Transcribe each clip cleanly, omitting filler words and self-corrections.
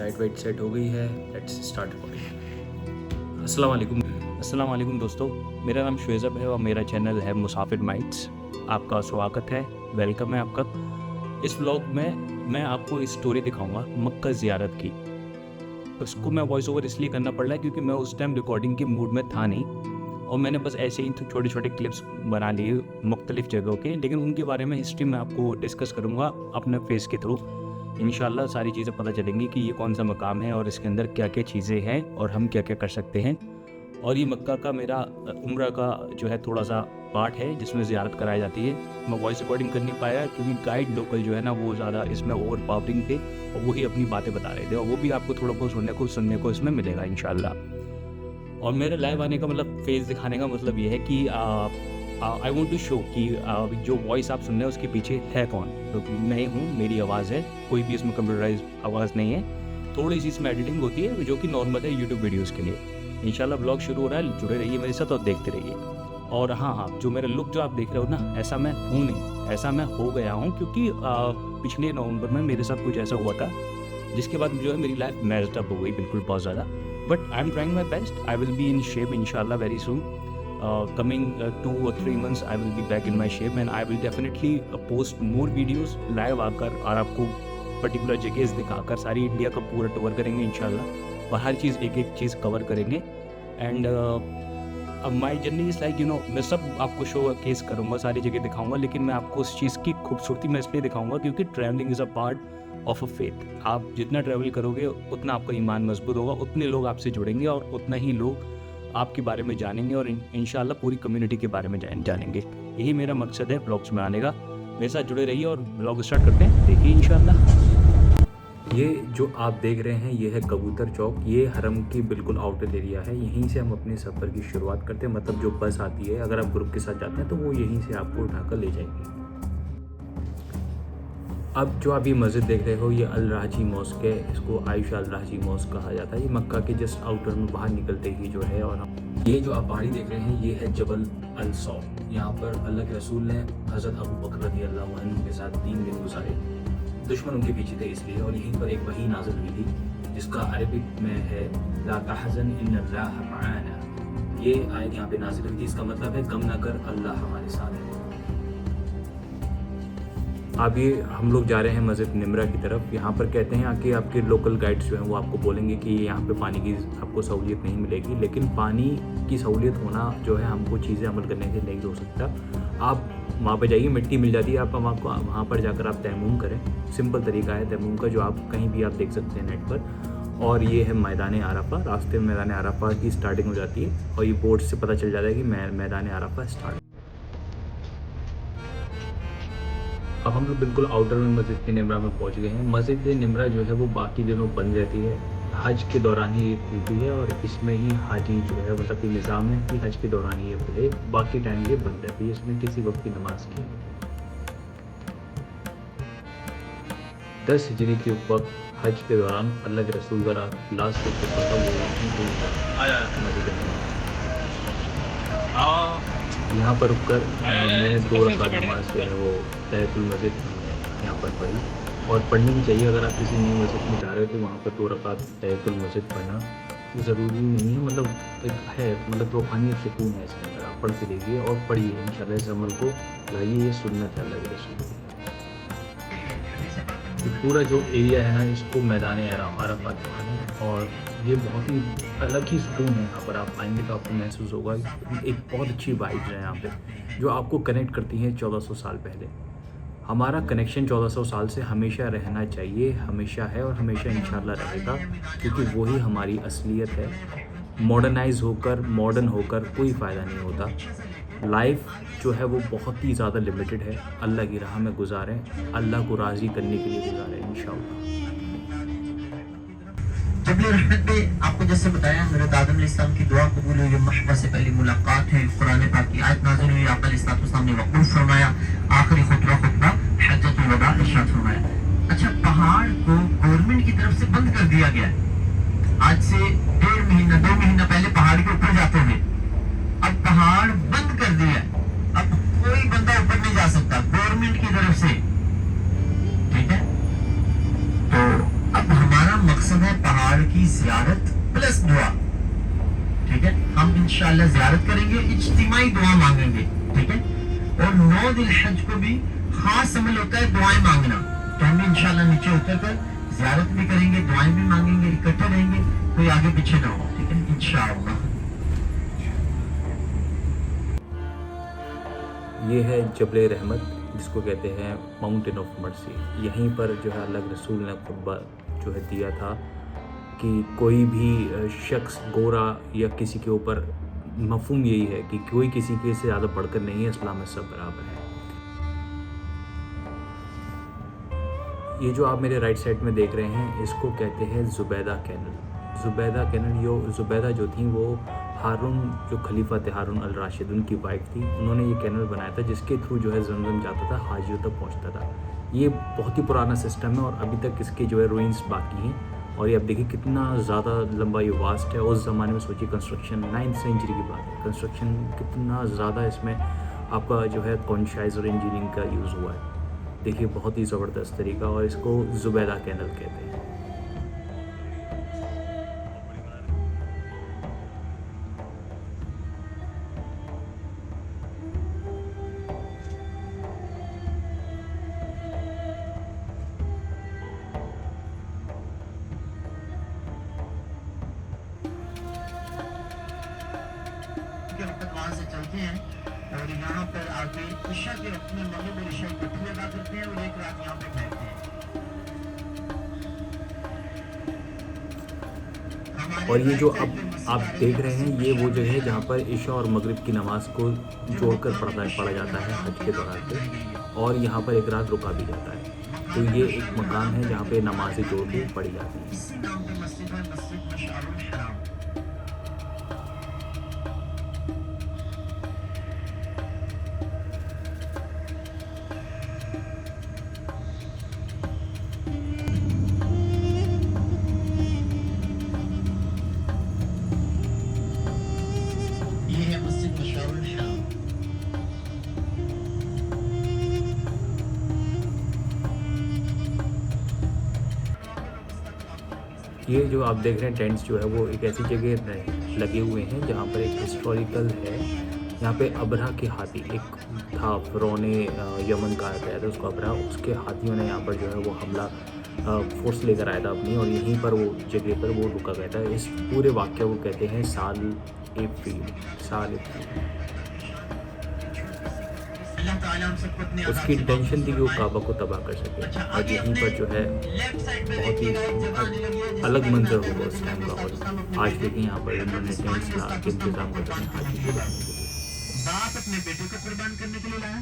Light white set हो गई है, लेट्स स्टार्ट रिकॉर्डिंग। अस्सलाम वालेकुम दोस्तों, मेरा नाम शुएज़ब है और मेरा चैनल है मुसाफिर माइट्स। आपका स्वागत है, वेलकम है आपका। इस व्लॉग में मैं आपको इस स्टोरी दिखाऊंगा मक्का ज़ियारत की। उसको मैं वॉइस ओवर इसलिए करना पड़ रहा है क्योंकि मैं उस टाइम रिकॉर्डिंग के मूड में था नहीं, और मैंने बस ऐसे ही छोटे छोटे क्लिप्स बना लिए मुख्तलिफ़ जगहों के, लेकिन उनके बारे में हिस्ट्री मैं आपको डिस्कस करूँगा अपने फेस के थ्रू। इंशाल्लाह सारी चीज़ें पता चलेंगी कि ये कौन सा मकाम है और इसके अंदर क्या क्या चीज़ें हैं और हम क्या क्या कर सकते हैं। और ये मक्का का मेरा उम्रा का जो है थोड़ा सा पार्ट है जिसमें ज़ियारत कराई जाती है। मैं वॉइस रिकॉर्डिंग कर नहीं पाया क्योंकि गाइड लोकल जो है ना वो ज़्यादा इसमें ओवर पावरिंग थे और वही अपनी बातें बता रहे थे, और वो भी आपको थोड़ा बहुत सुनने को इसमें मिलेगा इंशाल्लाह। और मेरे लाइव आने का मतलब फेस दिखाने का मतलब ये है कि आई वॉन्ट टू शो कि जो वॉइस आप सुन रहे हैं उसके पीछे है कौन। तो मैं हूँ, मेरी आवाज़ है, कोई भी इसमें कंप्यूटराइज आवाज़ नहीं है। थोड़ी सी इसमें एडिटिंग होती है जो कि नॉर्मल है यूट्यूब वीडियोज़ के लिए। इंशाल्लाह ब्लॉग शुरू हो रहा है, जुड़े रहिए मेरे साथ और देखते रहिए। और हाँ, जो मेरा लुक जो आप देख रहे हो ना, ऐसा मैं हूँ नहीं, ऐसा मैं हो गया हूँ क्योंकि पिछले नवंबर में मेरे साथ कुछ ऐसा हुआ था जिसके बाद जो है मेरी लाइफ मैज्ड अप हो गई बिल्कुल बहुत ज़्यादा। But I am trying my best, I will be in shape इंशाल्लाह very soon. Coming 2 or 3 months I will be back in my shape and I will definitely post more videos live आकर, और आपको particular जगह दिखाकर सारी India का पूरा tour करेंगे इंशाल्लाह, और हर चीज़ एक एक चीज़ कवर करेंगे। And my journey is like मैं सब आपको शो केस करूँगा, सारी जगह दिखाऊँगा, लेकिन मैं आपको उस चीज़ की खूबसूरती मैं इसलिए दिखाऊँगा क्योंकि travelling is a part of a faith. आप जितना ट्रैवल करोगे उतना आपका ईमान मजबूत होगा, उतने लोग आपसे जुड़ेंगे और उतना ही लोग आपके बारे में जानेंगे और इंशाल्लाह पूरी कम्युनिटी के बारे में जानेंगे। यही मेरा मकसद है ब्लॉग्स में आने का। मेरे साथ जुड़े रहिए और ब्लॉग स्टार्ट करते हैं, देखिए इंशाल्लाह। ये जो आप देख रहे हैं ये है कबूतर चौक, ये हरम की बिल्कुल आउटर एरिया है। यहीं से हम अपने सफ़र की शुरुआत करते हैं, मतलब जो बस आती है अगर आप ग्रुप के साथ जाते हैं तो वो यहीं से आपको उठाकर ले जाएगी। अब जो आप ये मस्जिद देख रहे हो ये अल राजी मॉस्क है, इसको आयशा अल राजी मॉस्क कहा जाता है। ये मक्का के जस्ट आउटर में बाहर निकलते ही जो है। और ये जो आप पहाड़ी देख रहे हैं ये है जबल अल सौफ। यहाँ पर अल्लाह के रसूल ने हज़रत अबू बकर रज़ियल्लाहु अन्हु के साथ 3 दिन गुजारे। दुश्मन उनके पीछे थे इसलिए, और यहीं पर एक वही नाज़िल हुई थी जिसका अरबिक में है ला तहज़न इन्नल्लाह मअना। ये आयत यहाँ पे नाज़िल हुई थी, इसका मतलब है गम न कर, अल्लाह हमारे साथ है। अब ये हम लोग जा रहे हैं मस्जिद निमरा की तरफ। यहाँ पर कहते हैं कि आपके लोकल गाइड्स जो हैं वो आपको बोलेंगे कि यहाँ पे पानी की आपको सहूलियत नहीं मिलेगी, लेकिन पानी की सहूलियत होना जो है हमको चीज़ें अमल करने से नहीं हो सकता। आप वहाँ पे जाइए, मिट्टी मिल जाती है आपको, वहाँ पर जाकर आप तयम्मुम करें। सिंपल तरीका है तयम्मुम का जो आप कहीं भी आप देख सकते हैं नेट पर। और ये है मैदान आरफा, रास्ते में मैदान आरफा की स्टार्टिंग हो जाती है और ये बोर्ड से पता चल जाता है कि मैदान आरफा स्टार्ट। अब हम लोग बिल्कुल आउटर में मस्जिद निमरा में पहुंच गए हैं। मस्जिद निमरा जो है वो बाकी दिनों बंद रहती है, हज के दौरान ही खुलती है, और इसमें ही हाजी जो है मतलब ये निज़ाम है कि हज के दौरान ही ये खुले, बाकी टाइम ये बंद रहती है। इसमें किसी वक्त की नमाज की 10 हिजरी के वक्त हज के दौरान अल्लाह के रसूल का लास्ट यहाँ पर रुककर मैंने 2 रकात नमाज जो है वो तहतुल मस्जिद यहाँ पर पढ़ी, और पढ़नी भी चाहिए। अगर आप किसी नई मस्जिद में जा रहे हो तो वहाँ पर 2 रकात तहतुल मस्जिद पढ़ना ज़रूरी नहीं है, मतलब एक है, मतलब रूहानी सुकून है इसके अंदर। आप पढ़ के देखिए और पढ़िए इंशाल्लाह, इस अमल को लाइए, ये सुन्नत है अल्लाह के रसूल। पूरा जो एरिया है ना इसको मैदान आरफा कहते हैं, और ये बहुत ही अलग ही सुकून है। यहाँ पर आप आएंगे तो आपको महसूस होगा एक बहुत अच्छी वाइब्स है यहाँ पे जो आपको कनेक्ट करती हैं 1400 साल पहले। हमारा कनेक्शन 1400 साल से हमेशा रहना चाहिए, हमेशा है और हमेशा इंशाल्लाह रहेगा, क्योंकि वही हमारी असलियत है। मॉडर्नाइज होकर, मॉडर्न होकर कोई फ़ायदा नहीं होता। लाइफ जो है वो बहुत ही ज़्यादा लिमिटेड है। अल्लाह की राह में गुजारें, अल्लाह को राज़ी करने के लिए गुजारें इंशाअल्लाह। जबल रहमत में आपको जैसे बताया हज़रत आदम अलैहिस्सलाम की दुआ कबूल हुई, महबा से पहली मुलाकात है, कुरान पाक की आयत नाज़िल हुई, आका अलैहिस्सलाम ने वक़ूफ़ फरमाया, आखिरी खुतबा हज्जतुल वदा इरशाद फरमाया। अच्छा, पहाड़ को गवर्नमेंट की तरफ से बंद कर दिया गया। आज से 1.5 महीना 2 महीना पहले पहाड़ के ऊपर जाते थे, अब पहाड़ बंद कर दिया। अब कोई बंदा ऊपर नहीं जा सकता गवर्नमेंट की तरफ से, ठीक है। तो अब हमारा मकसद है पहाड़ की जियारत प्लस दुआ। ठीक है, हम इंशाअल्लाह जियारत करेंगे, इज्तिमाई दुआ मांगेंगे। ठीक है, और 9 दिल हज को भी खास अमल होता है दुआएं मांगना। तो हम इंशाअल्लाह नीचे उतर कर जियारत भी करेंगे, दुआएं भी मांगेंगे, इकट्ठे रहेंगे, कोई आगे पीछे ना हो। ठीक है, इंशाअल्लाह। ये है जबल रहमत, जिसको कहते हैं माउंटेन ऑफ मर्सी। यहीं पर जो है अल्लाह के रसूल ने खुतबा जो है दिया था कि कोई भी शख्स गोरा या किसी के ऊपर, मफहूम यही है कि कोई किसी के से ज़्यादा बढ़कर नहीं है, इस्लाम में सब बराबर है। ये जो आप मेरे राइट साइड में देख रहे हैं, इसको कहते हैं ज़ुबैदा कैनल। ज़ुबैदा कैनल, यो ज़ुबैदा जो थी वो हारून, जो खलीफा थे हारून अल राशिद, उनकी वाइफ थी। उन्होंने ये कैनल बनाया था जिसके थ्रू जो है ज़मज़म जाता था, हाजियों तक पहुंचता था। ये बहुत ही पुराना सिस्टम है और अभी तक इसके जो है रूइंस बाकी हैं। और ये आप देखिए कितना ज़्यादा लंबा ये वास्ट है। उस ज़माने में सोचिए, कंस्ट्रक्शन 9th सेंचुरी की बात है, कंस्ट्रक्शन कितना ज़्यादा इसमें आपका जो है कॉन्शाइज और इंजीनियरिंग का यूज़ हुआ है। देखिए बहुत ही ज़बरदस्त तरीका, और इसको ज़ुबैदा कैनल कहते हैं। वहाँ से चलते हैं और यहाँ पर आके ईशा के वक्त में मगरिब और इशा इकट्ठी अदा करते हैं और एक रात यहाँ पे ठहरते हैं। और ये जो अब आप देख रहे हैं, ये वो जगह है जहाँ पर इशा और मगरिब की नमाज को जोड़कर पढ़ा जाता है हज के दौरान पे, और यहाँ पर एक रात रुका भी जाता है। तो ये एक मकाम है जहाँ पे नमाजें जोड़ के पढ़ी जाती हैं। इसी नाम पे मस्जिद है, मस्जिद मशआरुल हराम। ये है मस्जिद मशआरुल हराम। ये जो आप देख रहे हैं टेंट्स जो है वो एक ऐसी जगह लगे हुए हैं जहाँ पर एक हिस्टोरिकल है। यहाँ पे अबरहा के हाथी, एक था फ़िरौन यमन कहा गया था उसको अबरहा, उसके हाथियों ने यहाँ पर जो है वो हमला फोर्स लेकर आया था अपनी, और यहीं पर वो जगह पर वो रुका गया था। इस पूरे वाक़े को कहते हैं साल ए फील। अल्लाह ताला हम सबको अपने उसकी इंटेंशन थी कि वो काबा को तबाह कर सके, और यहीं पर जो है बहुत ही अलग मंजर होगा उस टाइम का। और आज देखिए यहाँ पर इन्होंने टेंट्स के इंतजाम कर रहे हैं हाजी को लाने के लिए। बाप अपने बेटे को कुर्बान करने के लिए लाया,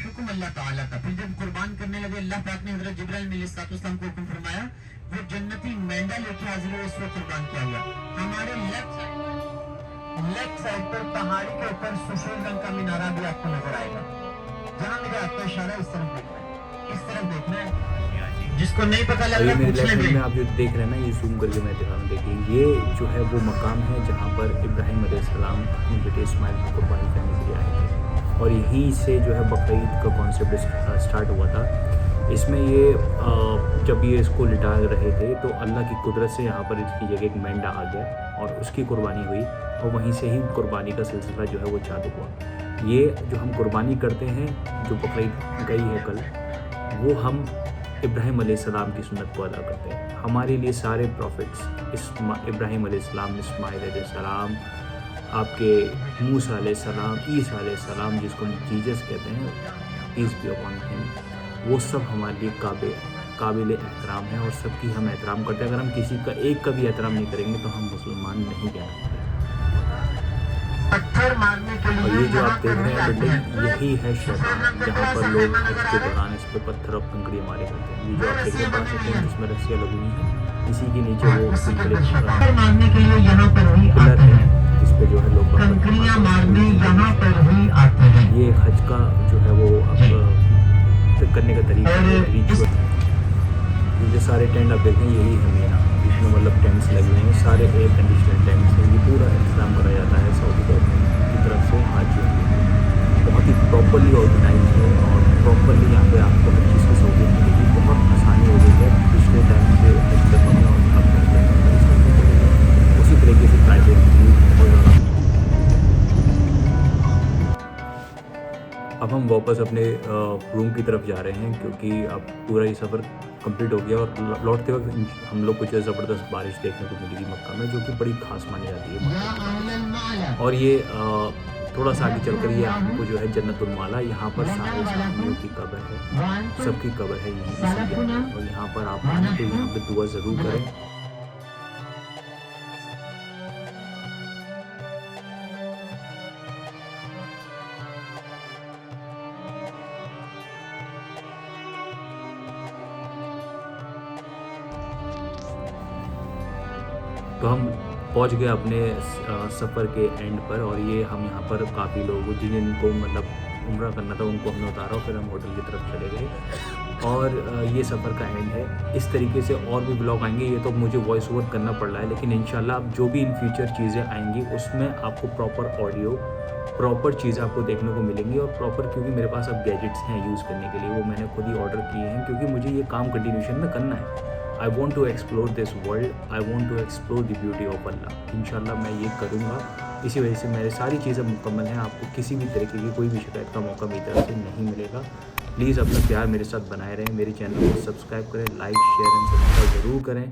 हुक्म अल्लाह ताला का। फिर जब कुर्बान करने लगे, अल्लाह पाक ने हज़रत जिब्राइल अलैहिस्सलाम को हुक्म फरमाया, वो जन्नती मेंढा लेके हाजिर हुए, उसको कुर्बान किया गया। हमारे लेफ्ट साइड पर पहाड़ी के ऊपर सफेद रंग का मीनारा भी आपको नजर आएगा। जहाँ मेरा आपका इशारा इस तरफ देखना है, इस तरफ देखना है। जिसको नहीं पता लग और ये रहा मेरे पूछ लेफ्ट लेंगे। में आप जो देख रहे हैं ना, ये जूम करके मैं दिखा रहा हूँ। देखिए ये जो है वो मकाम है जहाँ पर इब्राहिम अलैहिस्सलाम अपने बेटे इस्माइल को कुर्बानी करने के लिए आए थे, और यहीं से जो है बकरीद का कॉन्सेप्ट स्टार्ट हुआ था। इसमें ये जब ये इसको लिटा रहे थे तो अल्लाह की कुदरत से यहाँ पर इसकी जगह एक मेंढा आ गया और उसकी कुर्बानी हुई, और वहीं से ही कुर्बानी का सिलसिला जो है वो चालू हुआ। ये जो हम कुर्बानी करते हैं, जो बकरीद गई है कल, वो हम इब्राहिम अलैहिस्सलाम की सुन्नत को अदा करते हैं। हमारे लिए सारे प्रॉफिट्स इब्राहिम अलैहिस्सलाम, इस्माइल अलैहिस्सलाम, आपके मूसा अलैहिस्सलाम, ईसा अलैहिस्सलाम जिसको जीसस कहते हैं, पीस बी अपॉन हिम, वो सब हमारे लिए काबिल एहतराम है और सबकी हम एहतराम करते हैं। अगर हम किसी का एक का भी एहतराम नहीं करेंगे तो हम मुसलमान नहीं कहलाएंगे। पत्थर मारने के और लिए ये जो आप देख रहे हैं बिल्डिंग, यही है शैतान, जहाँ पर लोग हज के दौरान इस पर पत्थर और कंकड़ी मारे करते हैं। ये जो आप देख रहे हैं जिसमें रस्सियाँ लगी हुई हैं, इसी के नीचे वो पत्थर मारने के लिए यहाँ पर भी पिलर आते है हैं, जिस पे जो है लोग कंकड़ियाँ मारने यहाँ पर भी आते हैं। ये एक हज का जो है वो अब करने का तरीका है, रिचुअल। ये जो सारे टेंट आप देखें यही है मीना, जिसमें मतलब टेंट्स लगे हुए हैं, सारे एयर कंडीशनर टेंट्स हैं। ये पूरा इंतजाम करा जाता है सऊदी गवर्नमेंट की तरफ से हाजियों के लिए। बहुत ही प्रॉपरली ऑर्गेनाइज है और प्रॉपरली यहाँ पे आपको हर चीज़ की सहूलियत मिलेगी। बहुत आसानी हो गई है पिछले टाइम से हज करने में और अब वापस अपने रूम की तरफ जा रहे हैं, क्योंकि अब पूरा ये सफ़र कंप्लीट हो गया और लौटते वक्त हम लोग को जो है ज़बरदस्त बारिश देखने को मिली थी मक्का में, जो कि बड़ी ख़ास मानी जाती है मक्का की बारिश। और ये थोड़ा सा आगे चलकर ये आपको जो है जन्नतुल माला, यहाँ पर सारे सहाबियों की कब्र है, सबकी कब्र है यहीं पर, और यहाँ पर आप आए तो यहाँ पर दुआ ज़रूर करें। तो हम पहुंच गए अपने सफ़र के एंड पर, और ये हम यहाँ पर काफ़ी लोग जिनको मतलब उम्रा करना था उनको हमने उतारा और फिर हम होटल की तरफ चले गए, और ये सफ़र का एंड है। इस तरीके से और भी ब्लॉग आएंगे, ये तो मुझे वॉइस ओवर करना पड़ रहा है, लेकिन इंशाल्लाह अब जो भी इन फ्यूचर चीज़ें आएंगी उसमें आपको प्रॉपर ऑडियो, प्रॉपर चीज़ें आपको देखने को मिलेंगी, और प्रॉपर, क्योंकि मेरे पास अब गैजेट्स हैं यूज़ करने के लिए, वो मैंने खुद ही ऑर्डर किए हैं, क्योंकि मुझे ये काम कंटिन्यूशन में करना है। I want to explore this world, I want to explore the beauty of Allah। इंशाल्लाह मैं ये करूँगा, इसी वजह से मेरी सारी चीज़ें मुकम्मल हैं, आपको किसी भी तरीके की कोई भी शिकायत का मौका मेरी तरफ से नहीं मिलेगा। प्लीज़ अपना प्यार मेरे साथ बनाए रहें, मेरे चैनल को सब्सक्राइब करें, लाइक शेयर एंड सब्सक्राइब ज़रूर करें,